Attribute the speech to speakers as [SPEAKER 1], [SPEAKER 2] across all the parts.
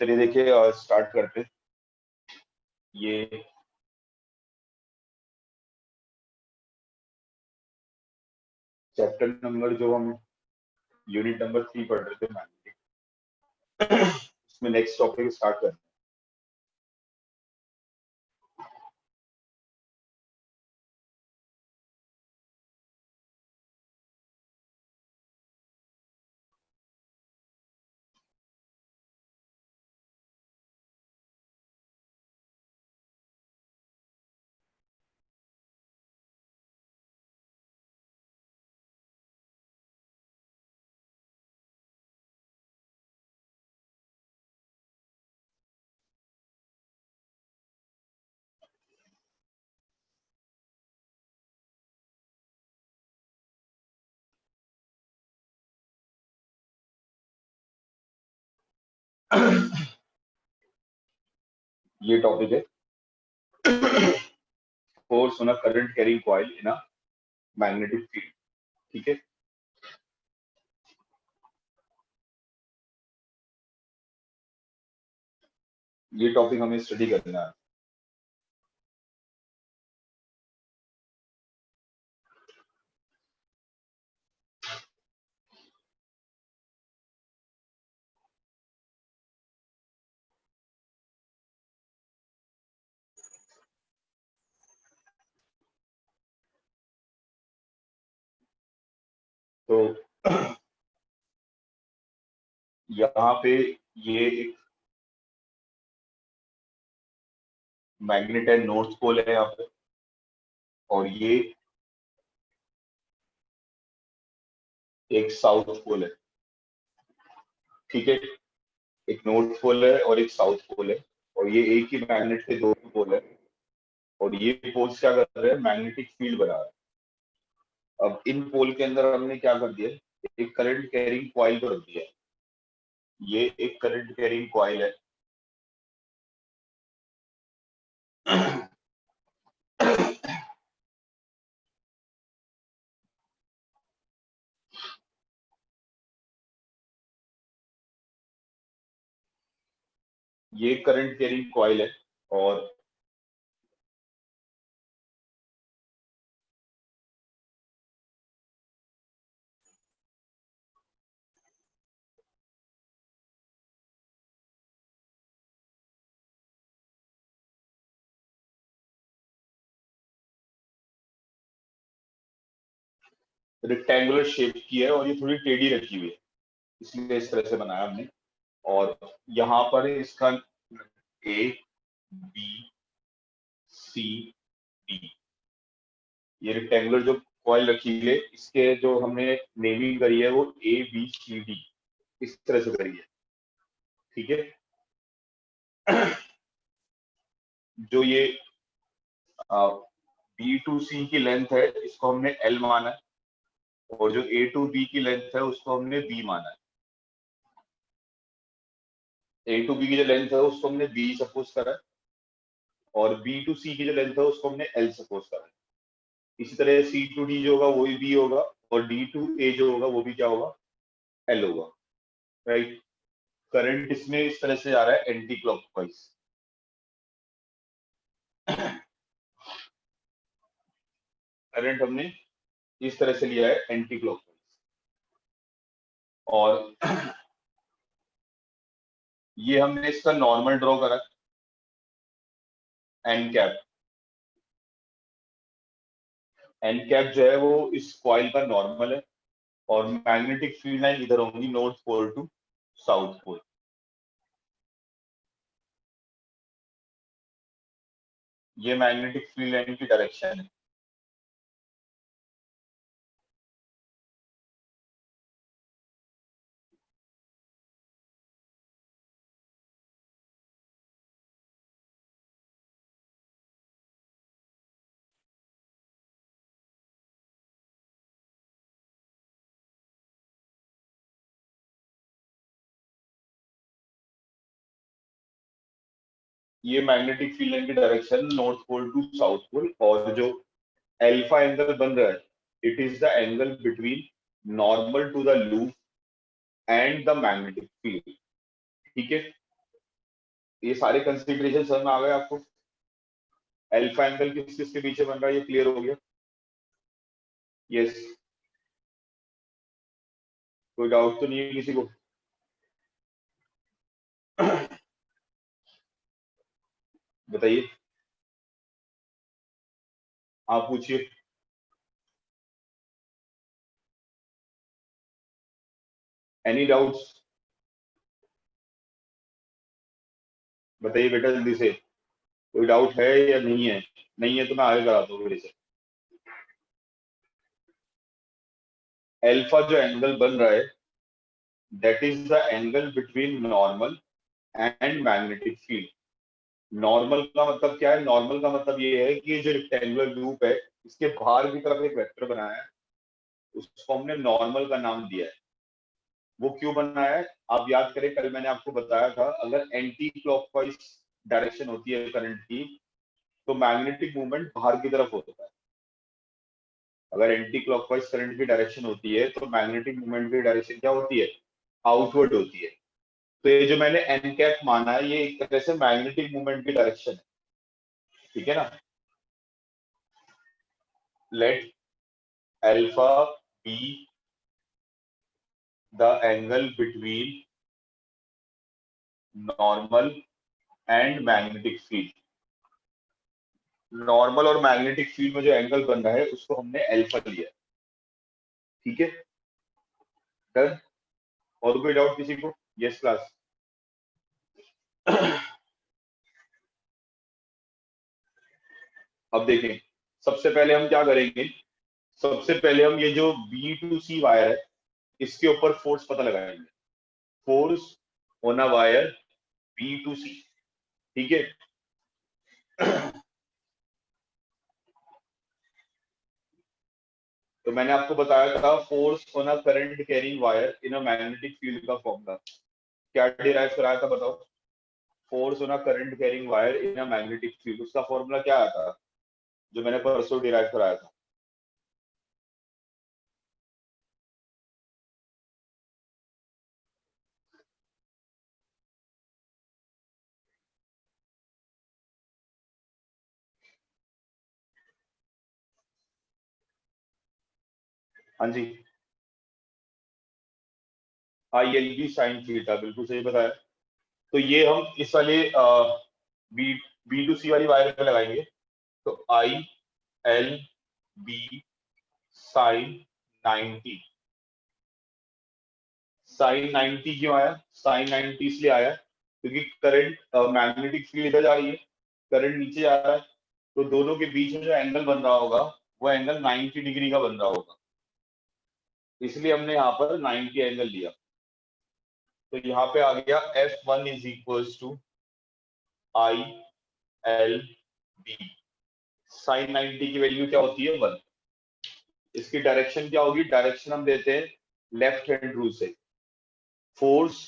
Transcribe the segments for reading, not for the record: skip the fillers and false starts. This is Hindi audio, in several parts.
[SPEAKER 1] चलिए देखिए स्टार्ट करते हैं। ये चैप्टर नंबर जो हम यूनिट नंबर 3 पढ़ रहे थे मैग्नेटिक, इसमें नेक्स्ट टॉपिक स्टार्ट करते हैं। ये टॉपिक है force on a current carrying coil in a magnetic field. ठीक है, ये टॉपिक हमें स्टडी करना है। तो यहाँ पे ये एक मैग्नेट है, नॉर्थ पोल है यहाँ पे, और ये एक साउथ पोल है। ठीक है, एक नॉर्थ पोल है और एक साउथ पोल है, और ये एक ही मैग्नेट के दो पोल है, और ये पोल्स क्या कर रहे हैं, मैग्नेटिक फील्ड बना रहे हैं। अब इन पोल के अंदर हमने क्या कर दिया, एक करंट कैरिंग कॉइल को रख दिया है। ये एक करंट कैरिंग कॉइल है। ये करंट कैरिंग कॉइल है, और रेक्टेंगुलर शेप की है, और ये थोड़ी टेढ़ी रखी हुई है, इसलिए इस तरह से बनाया हमने। और यहाँ पर इसका ए बी सी डी, ये रेक्टेंगुलर जो कॉइल रखी हुई है, इसके जो हमने नेमिंग करी है वो ए बी सी डी इस तरह से करी है। ठीक है, जो ये बी टू सी की लेंथ है इसको हमने एल माना है, और जो ए टू बी की लेंथ है उसको हमने बी माना है। ए टू बी की जो लेंथ है उसको हमने बी सपोज करा है, और बी टू सी की जो लेंथ है उसको हमने एल सपोज करा है। इसी तरह सी टू डी जो होगा वो भी बी होगा, और डी टू ए जो होगा वो भी क्या होगा, एल होगा। राइट, करंट इसमें इस तरह से आ रहा है एंटी क्लॉकवाइज। करंट हमने इस तरह से लिया है एंटी क्लॉकवाइज, और ये हमने इसका नॉर्मल ड्रॉ करा, एन कैप। एन कैप जो है वो इस कॉइल का नॉर्मल है, और मैग्नेटिक फील्ड लाइन इधर होंगी north pole to south pole. ये मैग्नेटिक फील्ड लाइन की डायरेक्शन है। ये मैग्नेटिक फील्ड लाइन की direction north pole to south pole, और जो अल्फा एंगल बन रहा है, it is the angle between normal to the loop and the magnetic field. ठीक है, ये सारे कंसिडरेशन समझ में आ गए आपको? अल्फा एंगल किस किस के पीछे बन रहा है, ये क्लियर हो गया? यस, कोई डाउट तो नहीं है किसी को? बताइए, आप पूछिए। Any doubts? बताइए बेटा जल्दी से, कोई डाउट है या नहीं है? नहीं है तो मैं आगे कराता हूँ मेरे से। अल्फा जो एंगल बन रहा है, that is the angle between normal and magnetic field. Normal का मतलब क्या है? नॉर्मल का मतलब ये है कि ये जो रेक्टेंगुलर लूप है, इसके बाहर की तरफ एक वेक्टर बनाया है, उसको हमने नॉर्मल का नाम दिया है। वो क्यों बनाया है आप याद करें, कल मैंने आपको बताया था, अगर एंटी क्लॉकवाइज डायरेक्शन होती है करंट की, तो मैग्नेटिक मूवमेंट बाहर की तरफ होता है। अगर एंटी क्लॉकवाइज करंट की डायरेक्शन होती है तो मैग्नेटिक मूवमेंट की डायरेक्शन क्या होती है? आउटवर्ड होती है। तो ये जो मैंने एन कैप माना है, ये एक तरह से मैग्नेटिक मूवमेंट की डायरेक्शन है। ठीक है ना? Let alpha be the angle between normal and magnetic field. Normal और मैग्नेटिक फील्ड में जो एंगल बन रहा है उसको हमने अल्फा लिया। ठीक है, डन? और कोई डाउट किसी को? Yes class. अब देखें, सबसे पहले हम क्या करेंगे, सबसे पहले हम ये जो बी टू सी वायर है, इसके ऊपर फोर्स पता लगाएंगे। Force on a wire B to C. ठीक है, तो मैंने आपको बताया था force on a current carrying wire in a magnetic field का फॉर्मूला क्या डिराइव कराया था, बताओ? Force on a current carrying wire in a magnetic field, उसका फॉर्मूला क्या आया था जो मैंने परसों डिराइव कराया था? हाँ जी, I L B sine theta, बिल्कुल सही बताया। तो ये हम इस वाले बी बी टू सी वाली वायर पे लगाएंगे। तो I L B sine 90। Sine 90 क्यों आया? साइन 90 इसलिए आया क्योंकि करंट, मैग्नेटिक फील्ड इधर जा रही है, करंट नीचे जा रहा है, तो दोनों के बीच में जो एंगल बन रहा होगा वो एंगल 90 डिग्री का बन रहा होगा, इसलिए हमने यहाँ पर 90 एंगल लिया। तो यहाँ पे आ गया F1 is equals to I L B. Sine 90 की वैल्यू क्या होती है? 1। इसकी डायरेक्शन क्या होगी? डायरेक्शन हम देते हैं लेफ्ट हैंड रूल से। Force,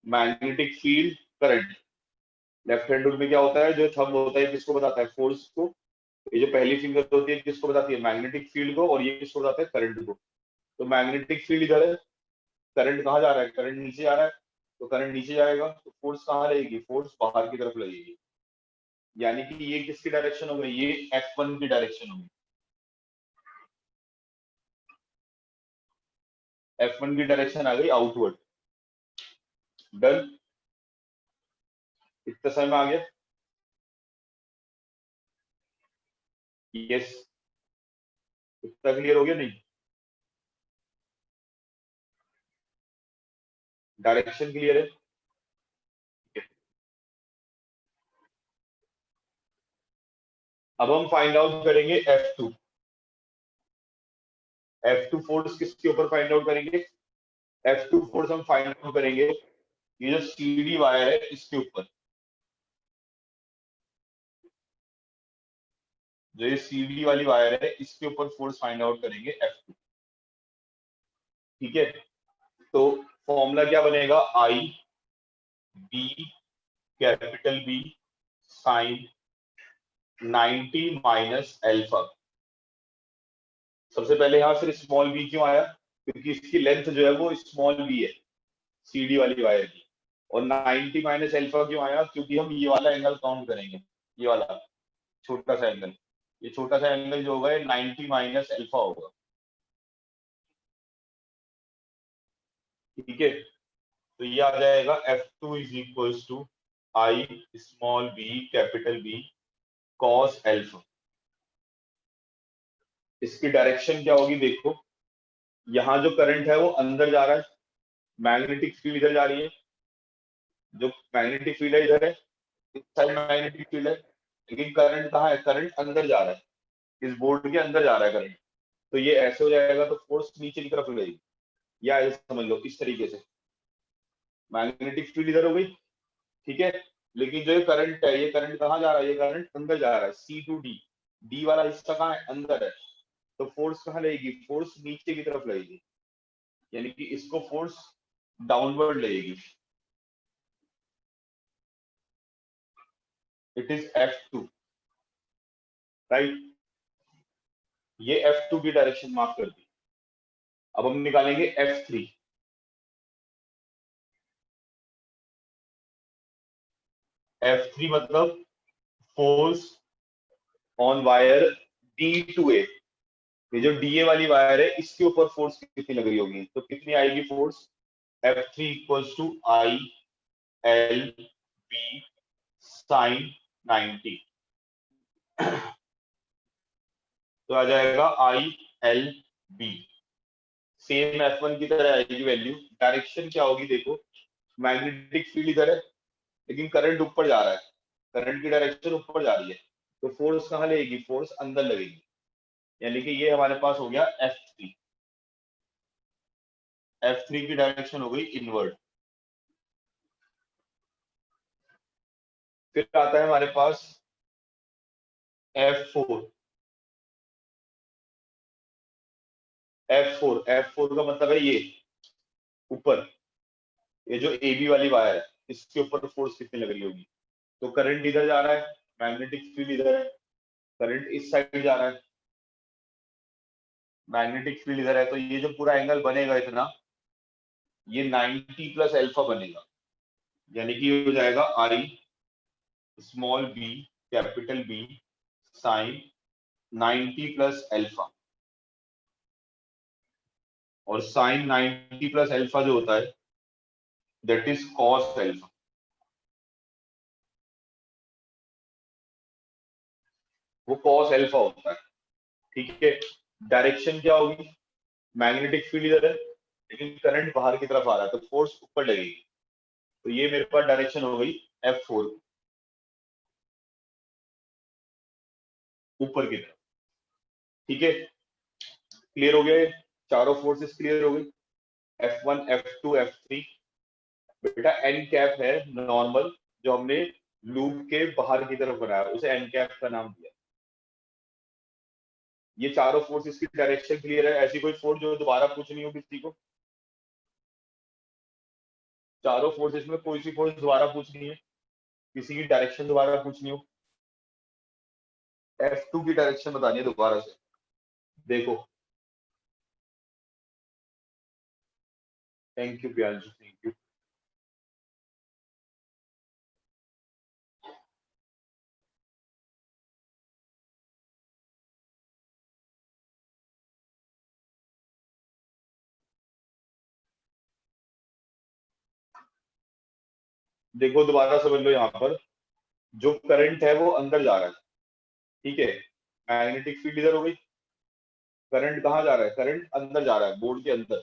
[SPEAKER 1] magnetic field, current. Left hand rule में क्या होता है, जो थंब होता है किसको बताता है? फोर्स को। ये जो पहली फिंगर होती है किसको बताती है? मैग्नेटिक फील्ड को। और ये किसको बताता है? करंट को। तो मैग्नेटिक फील्ड इधर है, करंट कहाँ जा रहा है? करंट नीचे जा रहा है, तो करंट नीचे जाएगा तो फोर्स कहाँ लगेगी? फोर्स बाहर की तरफ लगेगी। यानी कि ये किसकी डायरेक्शन हो गई? ये F1 की डायरेक्शन होगी। F1 की डायरेक्शन आ गई आउटवर्ड। डन? इतना समय में आ गया? यस, इतना क्लियर हो गया? नहीं, डायरेक्शन क्लियर है? अब हम फाइंड आउट करेंगे F2। F2 फोर्स किसके ऊपर फाइंड आउट करेंगे? F2 फोर्स हम फाइंड आउट करेंगे ये जो सीडी वायर है इसके ऊपर। जो ये सीडी वाली वायर है इसके ऊपर फोर्स फाइंड आउट करेंगे F2। ठीक है, तो फॉर्मूला क्या बनेगा? I B, capital B, sine 90 minus alpha. सबसे पहले यहाँ फिर स्मॉल बी क्यों आया? क्योंकि इसकी लेंथ जो है वो स्मॉल बी है। CD वाली वायर की। और 90 माइनस अल्फा क्यों आया, क्योंकि हम ये वाला एंगल काउंट करेंगे, ये वाला छोटा सा एंगल, ये छोटा सा एंगल जो होगा ये 90 माइनस अल्फा होगा। ठीक है, तो ये आ जाएगा F2 is equal to I small B capital B cos alpha. इसकी डायरेक्शन क्या होगी देखो, यहाँ जो करंट है वो अंदर जा रहा है, मैग्नेटिक फील्ड इधर जा रही है, जो मैग्नेटिक फील्ड है इधर है, इस साइड मैग्नेटिक फील्ड है, लेकिन करंट कहाँ है, करंट अंदर जा रहा है, इस बोर्ड के अंदर जा रहा है करंट। तो ये ऐसे हो जाएगा, तो फोर्स नीचे की तरफ लगेगी, या ऐसे समझ लो इस तरीके से, मैग्नेटिक फील्ड इधर हो गई, ठीक है, लेकिन जो ये करंट है, ये करंट कहाँ जा रहा है, ये करंट अंदर जा रहा है, सी टू डी, डी वाला हिस्सा कहाँ है, अंदर है। तो फोर्स कहाँ लगेगी, फोर्स नीचे की तरफ लगेगी, यानी कि इसको फोर्स डाउनवर्ड लगेगी। It is F2, right. ये F2 की डायरेक्शन मार्क कर दी। अब हम निकालेंगे F3। F3 मतलब फोर्स ऑन वायर D2A, ये जो DA वाली वायर है इसके ऊपर फोर्स कितनी लग रही होगी, तो कितनी आएगी force, F3 equals to I L B sine 90। तो आ जाएगा आई एल बी, सेम F1 की तरह आएगी वैल्यू। डायरेक्शन क्या होगी देखो, मैग्नेटिक फील्ड इधर है, लेकिन करंट ऊपर जा रहा है, करंट की डायरेक्शन ऊपर जा रही है, तो फोर्स कहाँ लगेगी, फोर्स अंदर लगेगी, यानी कि ये हमारे पास हो गया F3। F3 की डायरेक्शन हो गई इनवर्ड। फिर आता है हमारे पास F4। F4 का मतलब है ये ऊपर, ये जो AB वाली वायर है इसके ऊपर फोर्स कितनी लग रही होगी। तो करंट इधर जा रहा है, मैग्नेटिक फील्ड इधर है, करंट इस साइड जा रहा है, मैग्नेटिक फील्ड इधर है, तो ये जो पूरा एंगल बनेगा इतना, ये 90 प्लस अल्फा बनेगा, यानी कि ये हो जाएगा I small B capital B sine 90 plus alpha. और साइन 90 प्लस अल्फा जो होता है दैट इज कॉस अल्फा। वो कॉस अल्फा होता है, ठीक है। डायरेक्शन क्या होगी, मैग्नेटिक फील्ड इधर है, लेकिन करंट बाहर की तरफ आ रहा है, तो फोर्स ऊपर लगेगी। तो ये मेरे पास डायरेक्शन हो गई F4, ऊपर की तरफ। ठीक है, क्लियर हो गया ये, चारों फोर्सेस क्लियर हो गई, F1 F2 F3। बेटा एन कैप है नॉर्मल, जो हमने लूप के बाहर की तरफ बनाया उसे एन कैप का नाम दिया। ये चारों फोर्सेस की डायरेक्शन क्लियर है, ऐसी कोई फोर्स जो दोबारा पूछनी हो किसी को, चारों फोर्सेस में कोई सी फोर्स दोबारा पूछनी है, किसी की डायरेक्शन दोबारा पूछनी हो, F2 की डायरेक्शन बतानी है दोबारा से। देखो, thank you Priyanshu, thank you. देखो दोबारा समझ लो, यहाँ पर जो करंट है वो अंदर जा रहा है, ठीक है, मैग्नेटिक फील्ड इधर हो गई, करंट कहाँ जा रहा है, करंट अंदर जा रहा है बोर्ड के अंदर।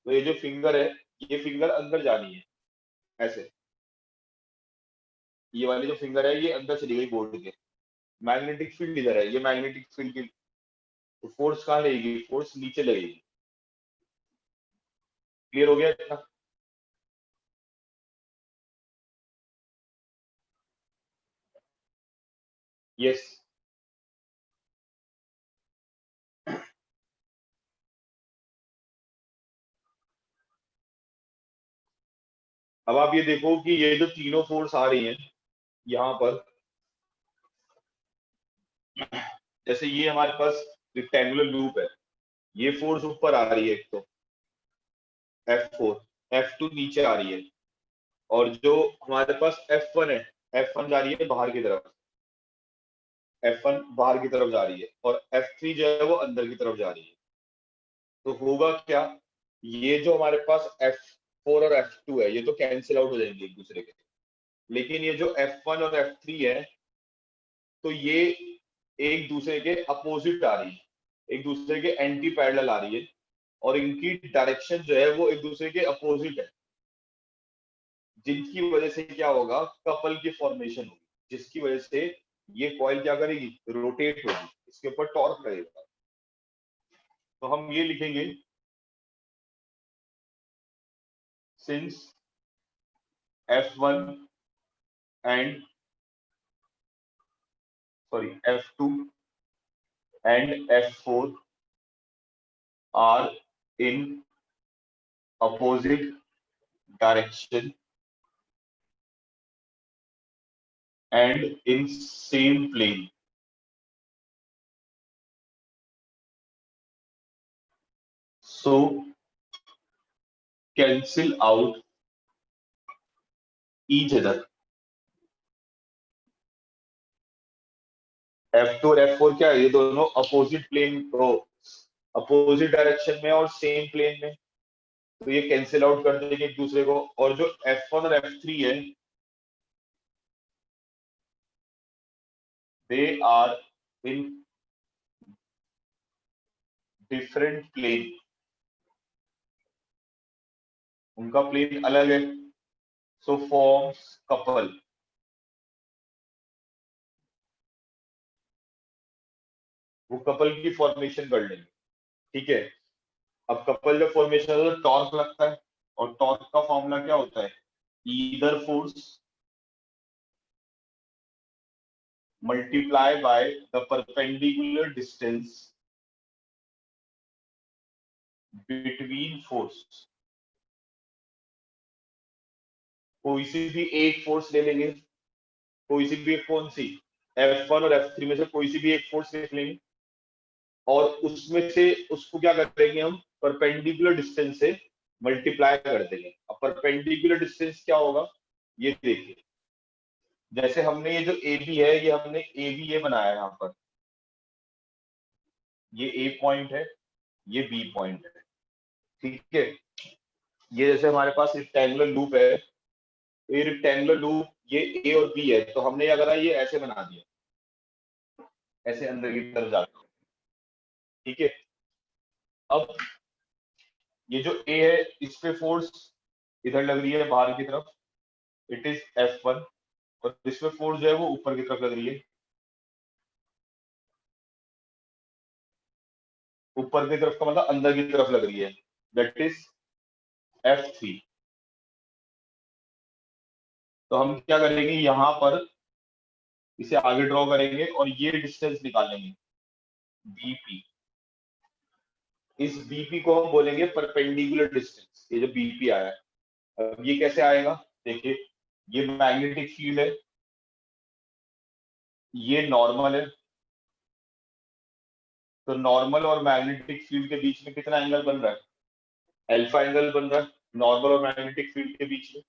[SPEAKER 1] तो ये जो फिंगर है, ये फिंगर अंदर जानी है, ऐसे, ये वाली जो फिंगर है ये अंदर चली गई बोर्ड के, मैग्नेटिक फील्ड इधर है, ये मैग्नेटिक फील्ड की, तो फोर्स कहाँ लगेगी, फोर्स नीचे लगेगी। क्लियर हो गया इतना। यस। अब आप ये देखो कि ये जो तीनों फोर्स आ रही हैं यहाँ पर, जैसे ये हमारे पास रेक्टेंगुलर लूप है, ये फोर्स ऊपर आ रही है एक तो F4, F2 नीचे आ रही है और जो हमारे पास F1 है, F1 जा रही है बाहर की तरफ, F1 बाहर की तरफ जा रही है और F3 जो है वो अंदर की तरफ जा रही है। तो होगा क्या, ये जो हमारे पास F4 और F2 है ये तो कैंसिल आउट हो जाएंगे एक दूसरे के, लेकिन ये जो F1 और F3 है तो ये एक दूसरे के अपोजिट आ रही है, एक दूसरे के एंटी पैरेलल आ रही है और इनकी डायरेक्शन जो है वो एक दूसरे के अपोजिट है, जिनकी वजह से क्या होगा, कपल की फॉर्मेशन होगी, जिसकी वजह से ये कॉइल क्या करेगी, रोटेट होगी, इसके ऊपर टॉर्क लगेगा। तो हम ये लिखेंगे, since F1 and F2 and F4 are in opposite direction and in same plane. So cancel out each other. F2 और F4 क्या है, ये दोनों अपोजिट प्लेन को अपोजिट डायरेक्शन में और सेम प्लेन में, तो ये कैंसिल आउट कर देंगे एक दूसरे को। और जो F1 और F3 है they are in different plane, उनका प्लेन अलग है, सो फॉर्म्स कपल। वो कपल की फॉर्मेशन कर लेंगे, ठीक है। अब कपल जब फॉर्मेशन होता है तो टॉर्क लगता है, और टॉर्क का फॉर्मूला क्या होता है, either force multiply by the perpendicular distance between force. कोई सी भी एक फोर्स ले लेंगे, कोई सी भी एक, कौन सी, F1 और F3 में से कोई सी भी एक फोर्स ले लेंगे और उसमें से उसको क्या करेंगे हम, परपेंडिकुलर डिस्टेंस से मल्टीप्लाई कर देंगे। अब परपेंडिकुलर डिस्टेंस क्या होगा, ये देखिए, जैसे हमने ये जो ए बी है ये हमने ए बी ए बनाया यहाँ पर, ये ए पॉइंट है, ये बी पॉइंट है, ठीक है। ये जैसे हमारे पास रेक्टेंगुलर लूप है, तो ये रेक्टेंगुलर लूप ये ए और बी है, तो हमने क्या करा, ये ऐसे बना दिया, ऐसे अंदर की तरफ जाता है, ठीक है। अब ये जो ए है इस पे फोर्स इधर लग रही है बाहर की तरफ, इट इज F1, और इसमें फोर्स जो है वो ऊपर की तरफ लग रही है, ऊपर की तरफ का मतलब अंदर की तरफ लग रही है, दैट इज F3। तो हम क्या करेंगे, यहाँ पर इसे आगे ड्रॉ करेंगे और ये डिस्टेंस निकालेंगे बीपी। इस बीपी को हम बोलेंगे परपेंडिकुलर डिस्टेंस, ये जो बीपी आया है। अब ये कैसे आएगा, देखिए, ये मैग्नेटिक फील्ड है, ये नॉर्मल है, तो नॉर्मल और मैग्नेटिक फील्ड के बीच में कितना एंगल बन रहा है, अल्फा एंगल बन रहा है, नॉर्मल और मैग्नेटिक फील्ड के बीच में।